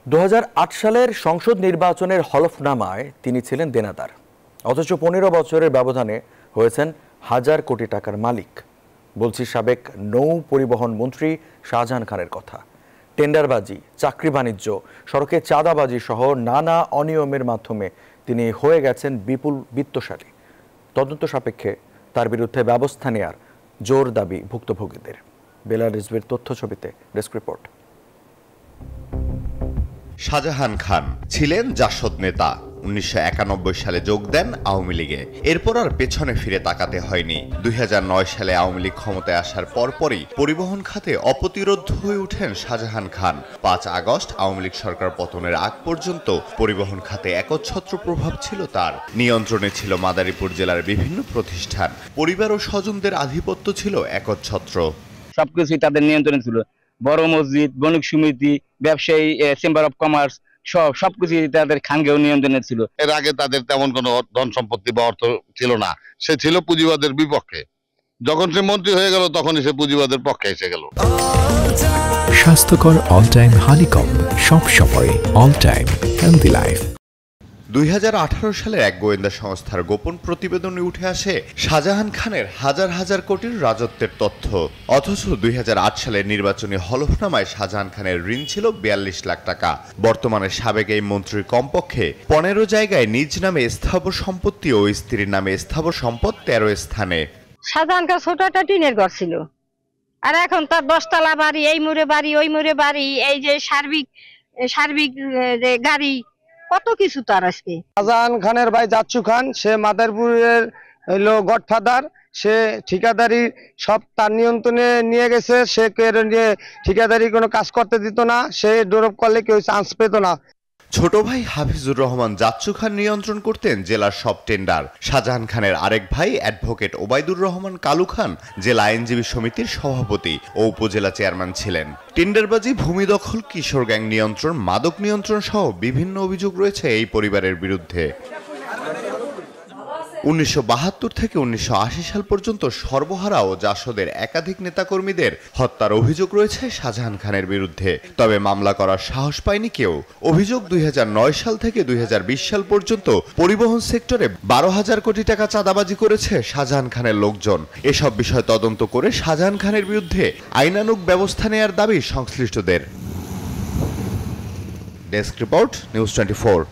2008 সালের সংসদ নির্বাচনের হলফনামায় তিনি ছিলেন দেনাদার, অথচ 15 বছরের ব্যবধানে হয়েছেন হাজার কোটি টাকার মালিক। বলছি সাবেক নৌ পরিবহন মন্ত্রী শাহজাহান খানের কথা। টেন্ডারবাজি, চাকরি বাণিজ্য, সড়কে চাঁদাবাজি সহ নানা অনিয়মের মাধ্যমে তিনি হয়ে গেছেন বিপুল বিত্তশালী। তদন্ত সাপেক্ষে তার বিরুদ্ধে ব্যবস্থা নেয়ার জোর দাবি ভুক্তভোগীদের। বেলাল রিজভির তথ্য ছবিতে ডেস্ক রিপোর্ট। শাহজাহান খান ছিলেন জাসদ নেতা। 1991 সালে যোগ দেন আওয়ামী লীগে। এরপর আর পেছনে ফিরে তাকাতে হয়নি। 2009 সালে আওয়ামী লীগ ক্ষমতায় আসার পরপরই পরিবহন খাতে অপ্রতিরোধ্য হয়ে ওঠেন শাহজাহান খান। 5 আগস্ট আওয়ামী লীগ সরকার পতনের আগ পর্যন্ত পরিবহন খাতে একচ্ছত্র প্রভাব ছিল তার। নিয়ন্ত্রণে ছিল মাদারীপুর জেলার বিভিন্ন প্রতিষ্ঠান। পরিবার ও স্বজনদের আধিপত্য ছিল একচ্ছত্র। সবকিছুই তাদের নিয়ন্ত্রণে ছিল। বড় মসজিদ, বণিক সমিতি, ব্যবসায়ী, চেম্বার অফ কমার্স, সবকিছু তাদের খানগেও নিয়ন্ত্রণে ছিল। এর আগে তাদের তেমন কোনো ধন সম্পত্তি বা অর্থ ছিল না। সে ছিল পুঁজিবাদের বিপক্ষে। যখন সে মন্ত্রী হয়ে গেল তখনই সে পুঁজিবাদের পক্ষে এসে গেল। স্বাস্থ্যকর অল টাইম হানিকম, সব সময় অল টাইম হেলদি লাইফ। 2018 সালের এক গোয়েন্দা সংস্থার গোপন প্রতিবেদনে উঠে আসে শাহজাহান খানের হাজার হাজার কোটির রাজত্বের তথ্য। অথচ 2008 সালের নির্বাচনী হলফনামায় শাহজাহান খানের ঋণ ছিল 42 লাখ টাকা। বর্তমানে সাবেক এই মন্ত্রীর কমপক্ষে 15 জায়গায় নিজ নামে স্থাবর সম্পত্তি ও স্ত্রীর নামে স্থাবর সম্পদ 13 স্থানে। শাহজাহান খান ছোট একটা টিনের ঘর ছিল, আর এখন তার 10 তলা বাড়ি, এই মোড়ে বাড়ি, ওই মোড়ে বাড়ি, এই যে সার্বিক গাড়ি, কত কিছু তার। আজকে শাহজাহান খানের ভাই জাচ্চু খান, সে মাদারীপুরের হলো গডফাদার। সে ঠিকাদারি সব তার নিয়ন্ত্রণে নিয়ে গেছে। সে ঠিকাদারি কোনো কাজ করতে দিত না। সে ডোরপ করলে কেউ চান্স পেত না। ছোট ভাই হাফিজুর রহমান জাচ্চু খান নিয়ন্ত্রণ করতেন জেলার সব টেন্ডার। শাহজাহান খানের আরেক ভাই অ্যাডভোকেট ওবায়দুর রহমান কালু খান জেলা আইনজীবী সমিতির সভাপতি ও উপজেলা চেয়ারম্যান ছিলেন। টেন্ডারবাজি, ভূমি দখল, কিশোর গ্যাং নিয়ন্ত্রণ, মাদক নিয়ন্ত্রণ সহ বিভিন্ন অভিযোগ রয়েছে এই পরিবারের বিরুদ্ধে। 1972 থেকে 1980 সাল পর্যন্ত সর্বহারা ও জাসদের একাধিক নেতাকর্মীদের হত্যার অভিযোগ রয়েছে শাহজাহান খানের বিরুদ্ধে। তবে মামলা করার সাহস পায়নি কেউ। অভিযোগ 2009 সাল থেকে 2020 সাল পর্যন্ত পরিবহন সেক্টরে 12,000 কোটি টাকা চাঁদাবাজি করেছে শাহজাহান খানের লোকজন। এসব বিষয় তদন্ত করে শাহজাহান খানের বিরুদ্ধে আইনানুগ ব্যবস্থা নেয়ার দাবি সংশ্লিষ্টদের। Desk report, news 24।